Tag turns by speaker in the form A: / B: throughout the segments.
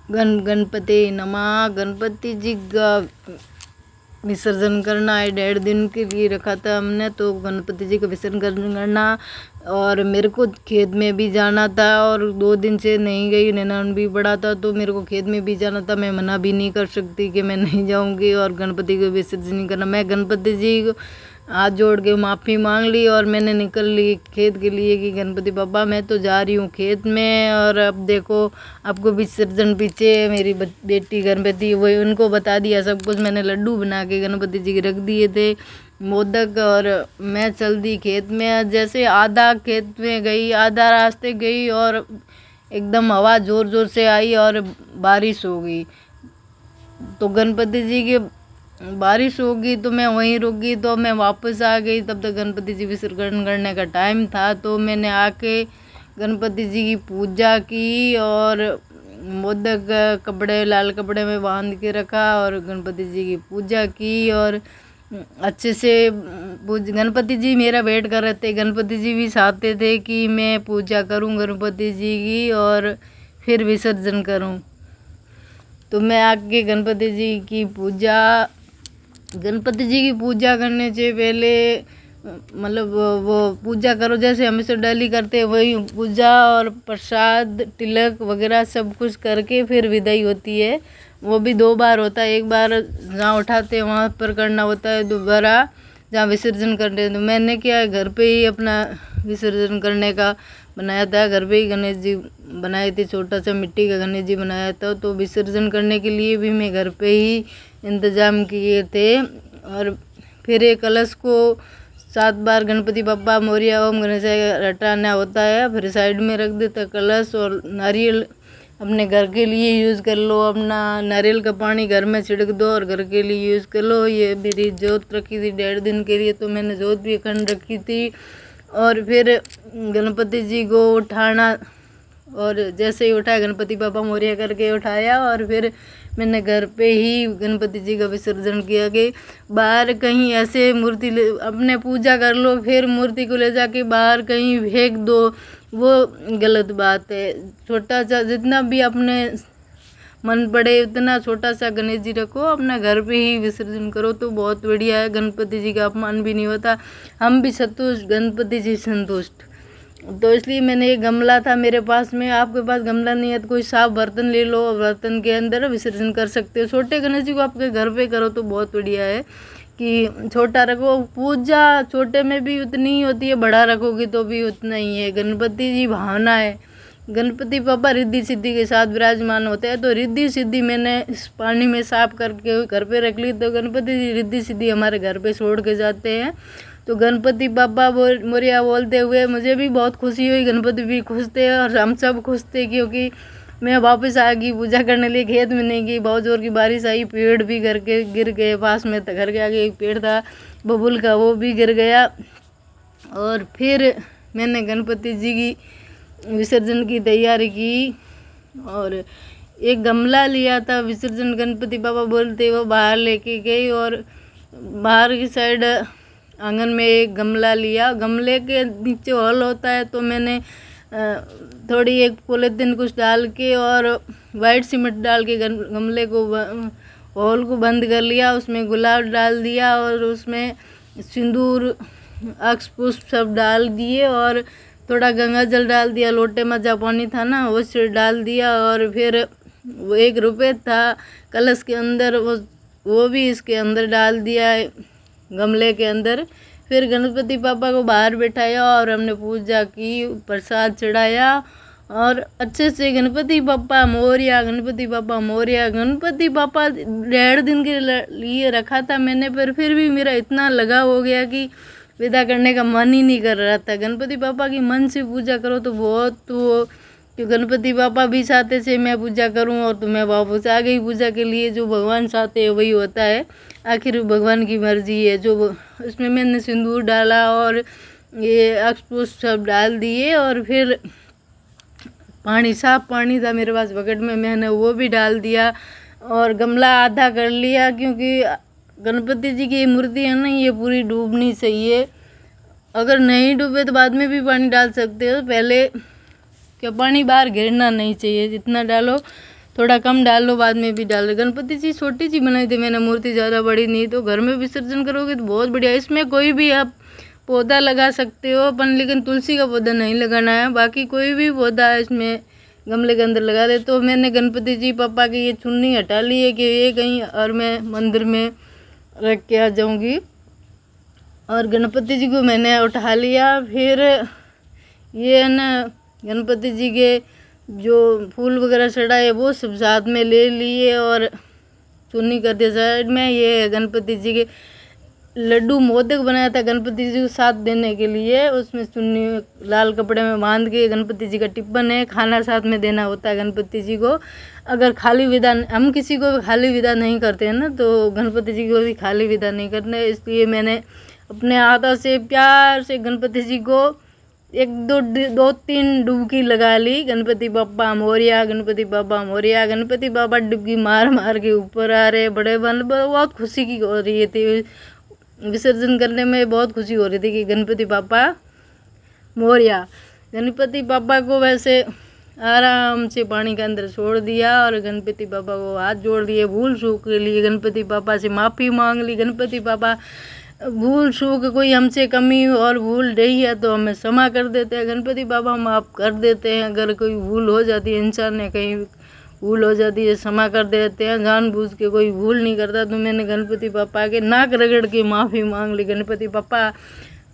A: गणपति नमः। गणपति जी का विसर्जन करना है, 1.5 दिन के लिए रखा था हमने, तो गणपति जी का विसर्जन करना। और मेरे को खेत में भी जाना था और 2 दिन से नहीं गई, नैनान भी बड़ा था तो मेरे को खेत में भी जाना था। मैं मना भी नहीं कर सकती कि मैं नहीं जाऊंगी और गणपति को विसर्जन नहीं करना। मैं गणपति जी को हाथ जोड़ के माफ़ी मांग ली और मैंने निकल ली खेत के लिए कि गणपति पापा मैं तो जा रही हूँ खेत में। और अब देखो आपको विसर्जन पीछे मेरी बेटी गणपति वही उनको बता दिया सब कुछ। मैंने लड्डू बना के गणपति जी के रख दिए थे, मोदक, और मैं चल दी खेत में। जैसे आधा खेत में गई, आधा रास्ते गई और एकदम हवा ज़ोर ज़ोर से आई और बारिश हो गई। तो गणपति जी के बारिश होगी तो मैं वहीं रुक गई, तो मैं वापस आ गई। तब तक गणपति जी विसर्जन करने का टाइम था, तो मैंने आके गणपति जी की पूजा की और मोदक कपड़े लाल कपड़े में बांध के रखा और गणपति जी की पूजा की। और अच्छे से गणपति जी मेरा वेट कर रहे थे, गणपति जी भी चाहते थे कि मैं पूजा करूं गणपति जी की और फिर विसर्जन करूं। तो मैं आके गणपति जी की पूजा करने से पहले मतलब वो पूजा करो जैसे हमेशा डेली करते हैं वही पूजा और प्रसाद तिलक वगैरह सब कुछ करके फिर विदाई होती है। वो भी 2 बार होता है, एक बार जहाँ उठाते हैं वहाँ पर करना होता है, दोबारा जहाँ विसर्जन करते हैं। तो मैंने क्या है घर पे ही अपना विसर्जन करने का बनाया था, घर पे ही गणेश जी बनाए थे, छोटा सा मिट्टी का गणेश जी बनाया था। तो विसर्जन करने के लिए भी मैं घर पे ही इंतज़ाम किए थे। और फिर एक कलश को 7 बार गणपति बप्पा मोरिया ओम गणेश रटाना होता है, फिर साइड में रख देता कलश। और नारियल अपने घर के लिए यूज़ कर लो, अपना नारियल का पानी घर में छिड़क दो और घर के लिए यूज़ कर लो। ये मेरी जोत रखी थी 1.5 दिन के लिए, तो मैंने जोत भी अखंड रखी थी। और फिर गणपति जी को उठाना, और जैसे ही उठाया गणपति पापा मोरिया करके उठाया और फिर मैंने घर पे ही गणपति जी का विसर्जन किया। कि बाहर कहीं ऐसे मूर्ति अपने पूजा कर लो फिर मूर्ति को ले जाके बाहर कहीं फेंक दो, वो गलत बात है। छोटा सा जितना भी अपने मन पड़े उतना छोटा सा गणेश जी रखो, अपना घर पे ही विसर्जन करो तो बहुत बढ़िया है। गणपति जी का अपमान भी नहीं होता, हम भी संतुष्ट, गणपति जी संतुष्ट। तो इसलिए मैंने ये गमला था मेरे पास में, आपके पास गमला नहीं है तो कोई साफ बर्तन ले लो, बर्तन के अंदर विसर्जन कर सकते हो। छोटे गणेश जी को आपके घर पे करो तो बहुत बढ़िया है कि छोटा रखो। पूजा छोटे में भी उतनी ही होती है, बड़ा रखोगे तो भी उतना ही है। गणपति जी भावना है, गणपति पापा रिद्धि सिद्धि के साथ विराजमान होते हैं। तो रिद्धि सिद्धि मैंने इस पानी में साफ करके घर पे रख ली, तो गणपति जी रिद्धि सिद्धि हमारे घर पे छोड़ के जाते हैं। तो गणपति पापा मोरिया बोलते हुए मुझे भी बहुत खुशी हुई, गणपति भी खुश थे और हम सब खुश थे, क्योंकि मैं वापस आ गई पूजा करने लिए, खेत में नहीं गई। बहुत जोर की बारिश आई, पेड़ भी घर के गिर गए, पास में घर के आगे एक पेड़ था बबूल का, वो भी गिर गया। और फिर मैंने गणपति जी की विसर्जन की तैयारी की और एक गमला लिया था विसर्जन गणपति पापा बोलते वो बाहर लेके गई। और बाहर की साइड आंगन में एक गमला लिया, गमले के नीचे हॉल होता है, तो मैंने थोड़ी एक पॉलीथिन कुछ डाल के और वाइट सीमेंट डाल के गमले को हॉल को बंद कर लिया। उसमें गुलाब डाल दिया और उसमें सिंदूर अक्ष पुष्प सब डाल दिए और थोड़ा गंगा जल डाल दिया, लोटे में जहाँ पानी था ना वो से डाल दिया। और फिर वो 1 रुपये था कलश के अंदर, वो भी इसके अंदर डाल दिया गमले के अंदर। फिर गणपति पापा को बाहर बैठाया और हमने पूजा की, प्रसाद चढ़ाया और अच्छे से गणपति पापा मोरिया, गणपति पापा मोरिया। गणपति पापा 1.5 दिन के लिए रखा था मैंने, पर फिर भी मेरा इतना लगाव हो गया कि विदा करने का मन ही नहीं कर रहा था। गणपति पापा की मन से पूजा करो तो बहुत वो, कि गणपति पापा भी चाहते थे मैं पूजा करूं और तो मैं वापस आ गई पूजा के लिए। जो भगवान चाहते हैं वही होता है, आखिर भगवान की मर्जी है। जो उसमें मैंने सिंदूर डाला और ये अक्ष पुष्प सब डाल दिए और फिर पानी, साफ पानी था मेरे पास बकेट में, मैंने वो भी डाल दिया और गमला आधा कर लिया, क्योंकि गणपति जी की मूर्ति है ना, ये पूरी डूबनी चाहिए। अगर नहीं डूबे तो बाद में भी पानी डाल सकते हो, पहले क्या पानी बाहर गिरना नहीं चाहिए, जितना डालो थोड़ा कम डाल लो, बाद में भी डाल लो। गणपति जी छोटी सी बनाई थी मैंने मूर्ति, ज़्यादा बड़ी नहीं। तो घर में विसर्जन करोगे तो बहुत बढ़िया। इसमें कोई भी आप पौधा लगा सकते हो अपन, लेकिन तुलसी का पौधा नहीं लगाना है। बाकी कोई भी पौधा इसमें गमले के अंदर लगा दे। तो मैंने गणपति जी पापा की ये चुन्नी हटा ली है कि ये कहीं और मैं मंदिर में रख के आ जाऊँगी। और गणपति जी को मैंने उठा लिया। फिर ये ना गणपति जी के जो फूल वगैरह चढ़ाए वो सब साथ में ले लिए और चुन्नी कर दिया साइड में। ये गणपति जी के लड्डू मोदक बनाया था गणपति जी को साथ देने के लिए। उसमें चुन्नी लाल कपड़े में बांध के, गणपति जी का टिप्पण है, खाना साथ में देना होता है गणपति जी को। अगर खाली विदा, हम किसी को भी खाली विदा नहीं करते हैं ना, तो गणपति जी को भी खाली विदा नहीं करना। इसलिए मैंने अपने हाथों से प्यार से गणपति जी को दो तीन डुबकी लगा ली। गणपति बाबा मोरिया, गणपति बाबा मोरिया। गणपति बाबा डुबकी मार मार के ऊपर आ रहे बड़े बन। बहुत खुशी की हो रही थी, विसर्जन करने में बहुत खुशी हो रही थी कि गणपति बाबा मोरिया। गणपति बाबा को वैसे आराम से पानी के अंदर छोड़ दिया और गणपति बाबा को हाथ जोड़ दिए, भूल चूक के लिए गणपति बाबा से माफ़ी मांग ली। गणपति बाबा भूल चूक कोई हमसे कमी और भूल रही है तो हमें क्षमा कर देते हैं। गणपति बाबा माफ़ कर देते हैं। अगर कोई भूल हो जाती है, इंसान ने कहीं भूल हो जाती है, क्षमा कर देते हैं। जानबूझ के कोई भूल नहीं करता। तो मैंने गणपति पापा के नाक रगड़ के माफ़ी मांग ली, गणपति पापा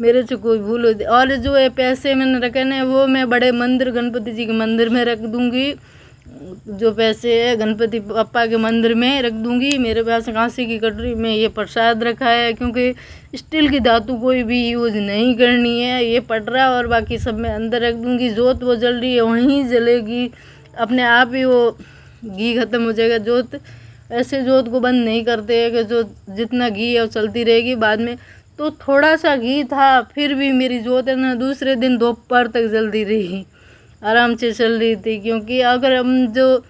A: मेरे से कोई भूल हो। और जो ये पैसे मैंने रखे ना, वो मैं बड़े मंदिर, गणपति जी के मंदिर में रख दूँगी। जो पैसे है गणपति पापा के मंदिर में रख दूँगी। मेरे पास कांसे की कटोरी में ये प्रसाद रखा है, क्योंकि स्टील की धातु कोई भी यूज़ नहीं करनी है। ये पटरा और बाकी सब मैं अंदर रख दूँगी। जोत वो जल रही है वहीं जलेगी, अपने आप ही वो घी ख़त्म हो जाएगा। जोत ऐसे जोत को बंद नहीं करते हैं कि जो जितना घी है वो चलती रहेगी। बाद में तो थोड़ा सा घी था, फिर भी मेरी जोत है ना दूसरे दिन दोपहर तक जलती रही, आराम से चल रही थी। क्योंकि अगर हम जब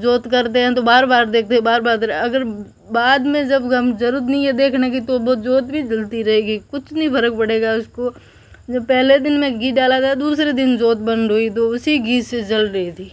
A: जोत करते हैं तो बार बार देखते हैं, बार बार, अगर बाद में जब हम जरूरत नहीं है देखने की तो वो जोत भी जलती रहेगी, कुछ नहीं फर्क पड़ेगा उसको। जब पहले दिन में घी डाला था, दूसरे दिन जोत बंद हुई तो उसी घी से जल रही थी।